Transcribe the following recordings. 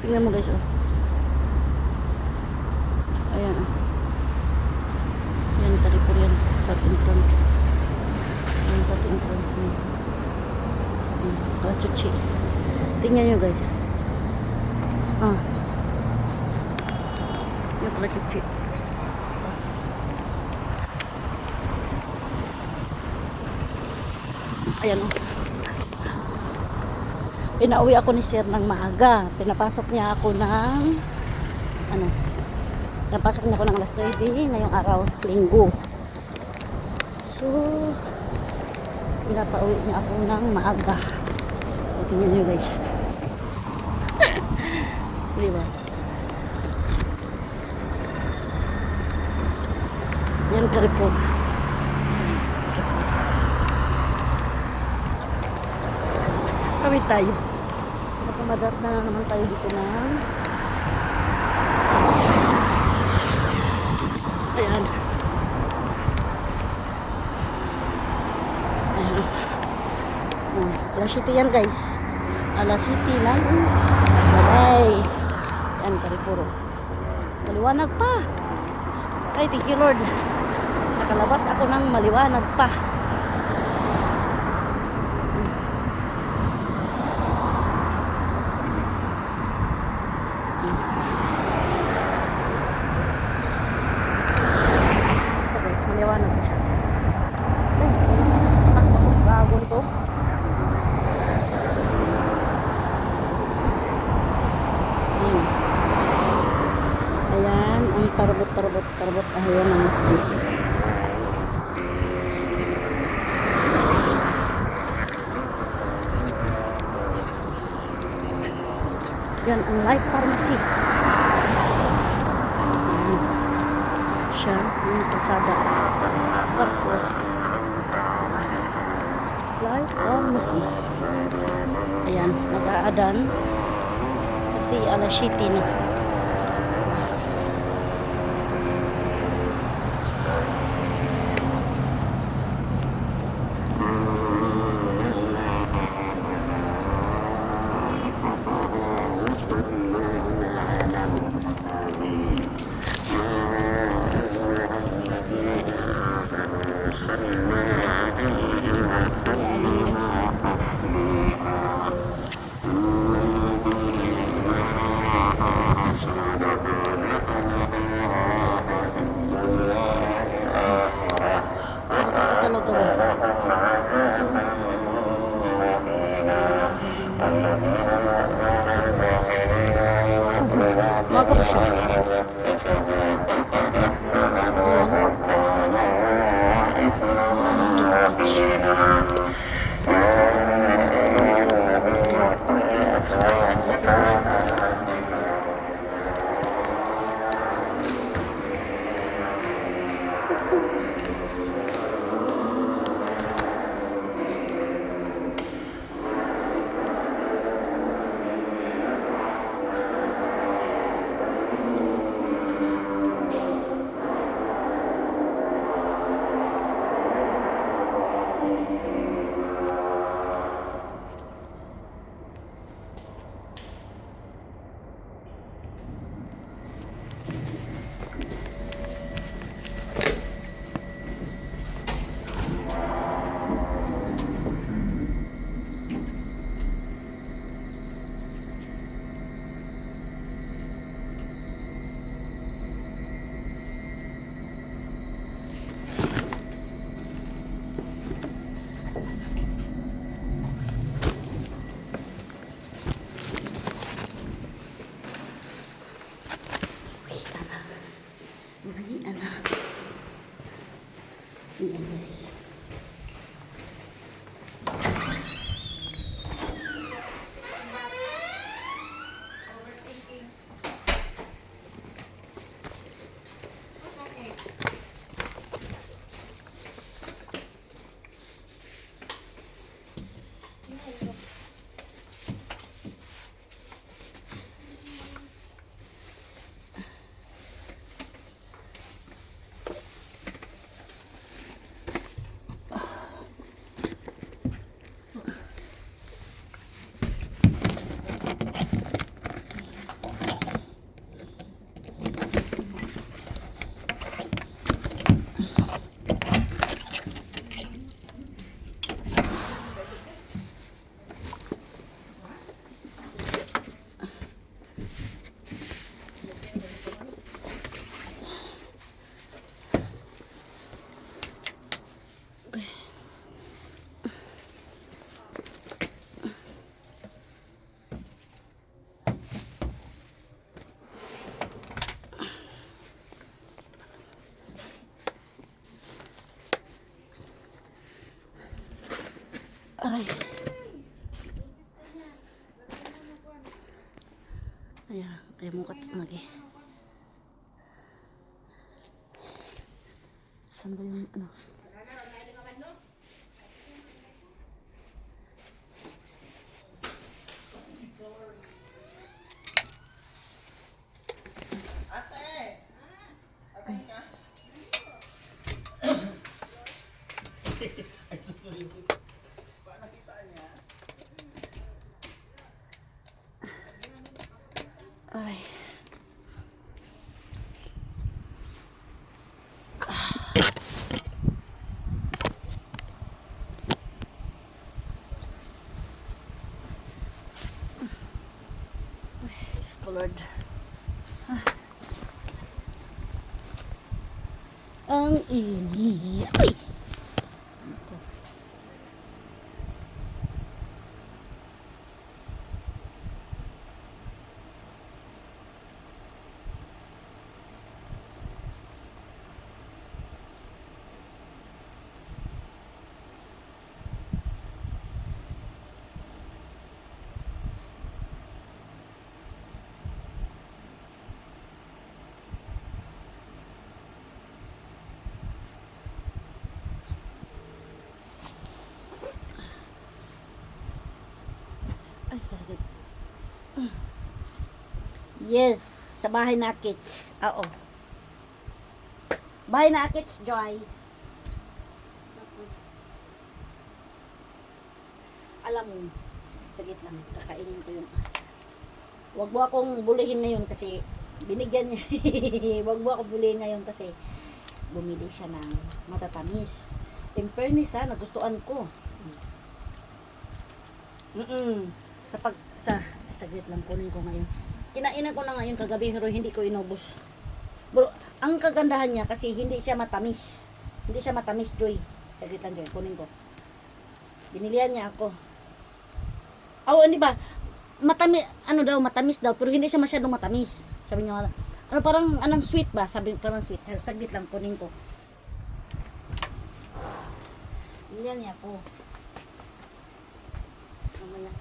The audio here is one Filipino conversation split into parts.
Tingnan mo guys, oh. Ayan, oh. Ayan, Carrefour yan. Sa entrance. Ayan, sa entrance niya. Kalachuchi. Tingnan nyo guys. Ah. Yung kalachuchi. Ayan, oh. Pinauwi ako ni sir ng maaga. Pinapasok niya ako ng pinapasok niya ako ng alas 9 ngayong araw, linggo. So, pinapauwi niya ako ng maaga. Tingnan niyo guys. Diba? Yan, Carrefour. Kawit tayo. Nakamadap na naman tayo dito na. Ayan. Ayan. Alas City yan guys. Alas City lang. Balay. Ayan, Carrefour. Maliwanag pa. Ay, thank you Lord. Nakalabas ako ng maliwanag pa. Maliwanag na siya. Bago ito. Ayan. Ayan, ang tarbot. Ayan ang masjid. Yan ang Life Pharmacy. Siya, yung kalsada. Carrefour. Life Pharmacy. Ayan, nag-aadan. Kasi alas 7 na. Talaga ba? Maga pa siya. Ayan, kaya mukat lagi. Saan ba yung ano? Ay, susunod. Paano kita niya? Ay. Diyos ko Lord. Ang init. Ay! Ako. Ay, kasakit. Yes, sa bahay na kids. Oo. Bahay na kids, Joy. Alam mo, sagit lang, kakainin ko yung... Wag mo akong bulihin ngayon kasi binigyan niya. Wag mo akong bulihin ngayon kasi bumili siya ng matatamis. In fairness ha, nagustuhan ko. Saglit lang kunin ko ngayon. Kinainan ko na ngayon kagabi pero hindi ko inubos. Bro, ang kagandahan niya kasi hindi siya matamis. Hindi siya matamis, Joy. Saglit lang, Joy. Kunin ko. Binilihan niya ako. Oh, hindi ba? Matamis, ano daw, matamis daw, pero hindi siya masyadong matamis. Sabi niya, ano parang, anong sweet ba? Sabi parang sweet. Saglit lang, kunin ko. Binilihan niya ako. Mamaya.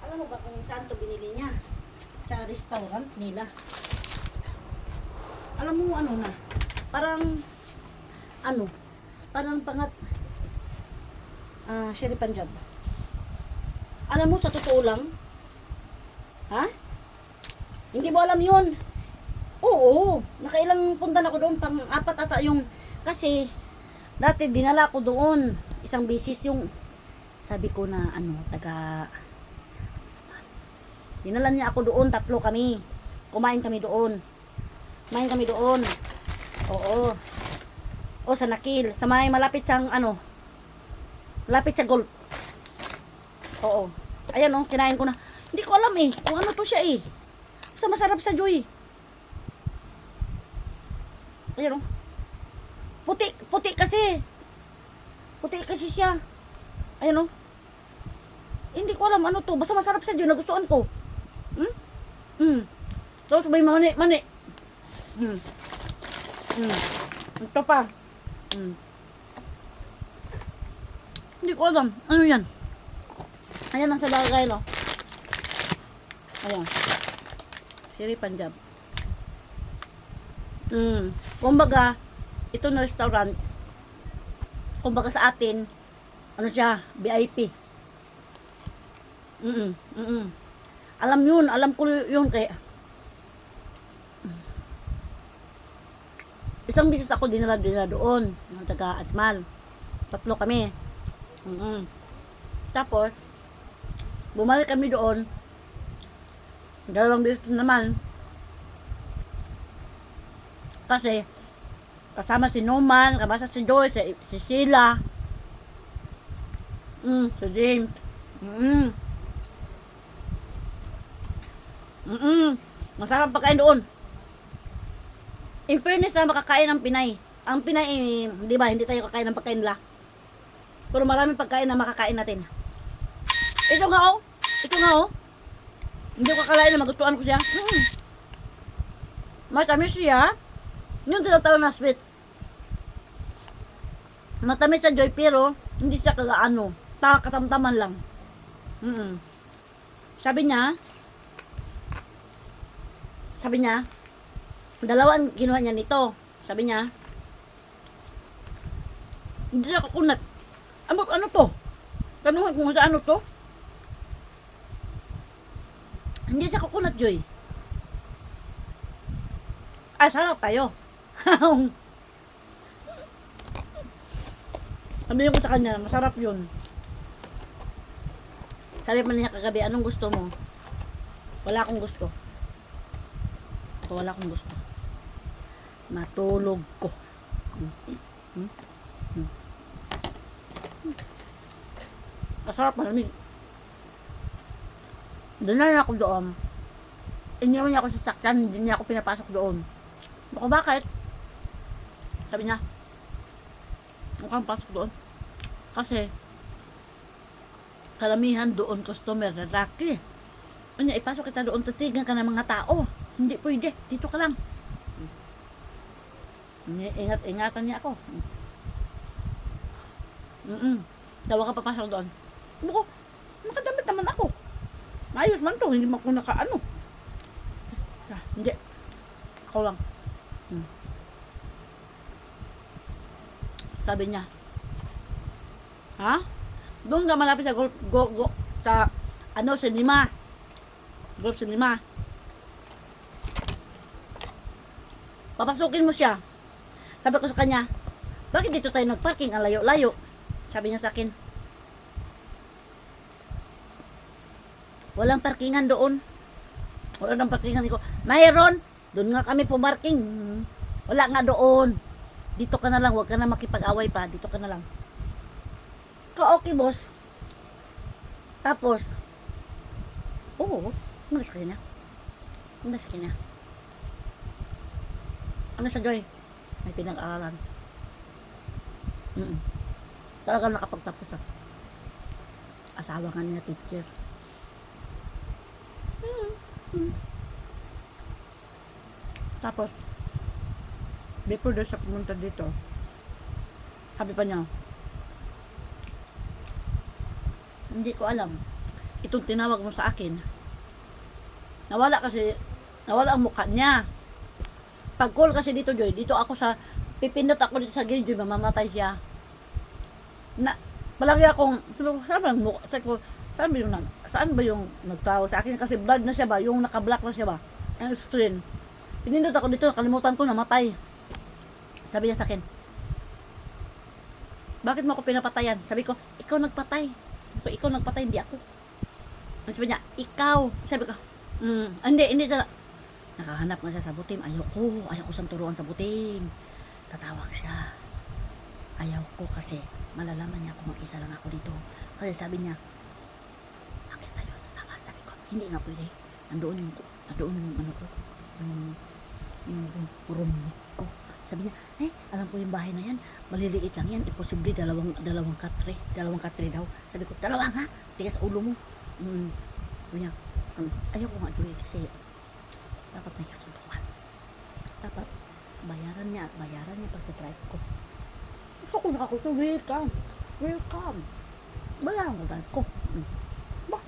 Alam mo ba kung saan to binili niya? Sa restaurant nila. Alam mo ano na? Parang pangat Sherry Punjab. Alam mo sa totoo lang? Ha? Hindi mo alam 'yun. Oo, nakailang punta na ako doon, pang-apat ata yung kasi dati dinala ko doon isang bisis yung sabi ko na taga dinala niya ako doon, 3 kami. Kumain kami doon. Oo. O sa Nakil, sa may malapit sa malapit sa Golf. Oo. Ayan kinain ko na. Hindi ko alam kung ano to siya Basta masarap sa Joy. Ayan Puti kasi. Puti kasi siya. Ayan Hindi ko alam ano to. Basta masarap sa Joy. Nagustuhan ko. Tapos may mani. Ito pa. Hindi ko alam. Ano yan? Ayan ang sa lagay, no? Ayan. Sherry Punjab. Kumbaga, ito na restaurant. Kumbaga sa atin, ano siya, VIP. Alam ko yun kaya. Isang bisis ako dinala doon, ng taga Atmal. 3 kami. Tapos, bumalik kami doon. 2 bisis naman. Kasi, kasama si Numan, kasama si Joy, si Sheila. Si James. Masarap pagkain doon. In fairness na makakain ng Pinay. Ang Pinay, di ba, hindi tayo kakain ng pagkain nila. Pero maraming pagkain na makakain natin. Ito nga Hindi ko kakalain na magustuhan ko siya. Matamis siya. Yung tinatawag na sweet. Matamis sa Joy pero hindi siya kagaano. Katamtaman lang. Sabi niya, dalawang kinuha niya nito. Sabi niya, hindi siya kakunat. Ano to? Tanungin kung sa ano to? Hindi siya kakunat, Joy. Sarap tayo. Sabi ko sa kanya, masarap yun. Sabi pa niya kagabi, anong gusto mo? Wala akong gusto. Wala akong gusto. Matulog ko. Masarap, malamig. Doon na ako doon. Iniwan niya ako sa sakyan, hindi niya ako pinapasok doon. Baka bakit? Sabi niya, mukhang pasok doon. Kasi, kalamihan doon customer, lalaki. Ano, ipasok kita doon, tatigan ka ng mga tao. Hindi pwede, dito ka lang. Ingatan niya ako. Dawa ka papasok doon. Ako, nakadamit naman ako. Maayos man to, hindi man ko nakaano. Hindi. Ako lang. Sabi niya, ha? Doon ka malapit sa cinema. Golf cinema. Papasukin mo siya. Sabi ko sa kanya, bakit dito tayo nagparking? Ang layo-layo. Sabi niya sa akin, walang parkingan doon. Wala nang parkingan ko. Mayroon. Doon nga kami pumarking. Wala nga doon. Dito ka na lang. Huwag ka na makipag-away pa. Dito ka na lang. Okay, boss. Tapos, umalis ka niya. Umalis ka niya. Ano siya, Joy? May pinag-aralan. Talagang nakapagtapos ah. Asawa nga niya, teacher. Tapos, before doon siya pumunta dito, sabi pa niya, hindi ko alam, itong tinawag mo sa akin, nawala ang mukha niya. Pag call kasi dito, Joy, dito ako sa, pipindot ako dito sa gilid, Joy, mamamatay siya. Palagi akong, saan ba yung nagtawag sa akin? Kasi blood na siya ba? Yung naka-black na siya ba? Ang screen. Pinindot ako dito, kalimutan ko, namatay. Sabi niya sa akin, bakit mo ako pinapatayan? Sabi ko, ikaw nagpatay. Ikaw nagpatay, hindi ako. Sabi niya, ikaw. Sabi ko, hindi siya. Nakahanap nga siya sa butim. Ayaw ko siyang turuan sa butim. Tatawag siya. Ayaw ko kasi malalaman niya kung mag-isa lang ako dito. Kasi sabi niya, bakit tayo sa takas? Sabi ko, hindi nga pwede. Nandoon yung ano ko, yung roommate ko. Sabi niya, alam ko yung bahay na yan, maliliit lang yan, imposible dalawang katre daw. Sabi ko, dalawa nga, tigas ulo mo. Sabi niya, ayaw ko nga, Joy, kasi dapat may kasunduan. Dapat bayaran niya pagka-drive ko. Gusto ko nakakuto, welcome. Bayaran mo drive ko. Ba?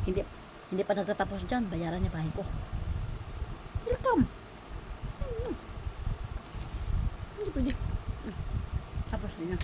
Hindi pa nagtatapos dyan, bayaran niya bahay ko. Welcome. Hindi pwede. Tapos niya,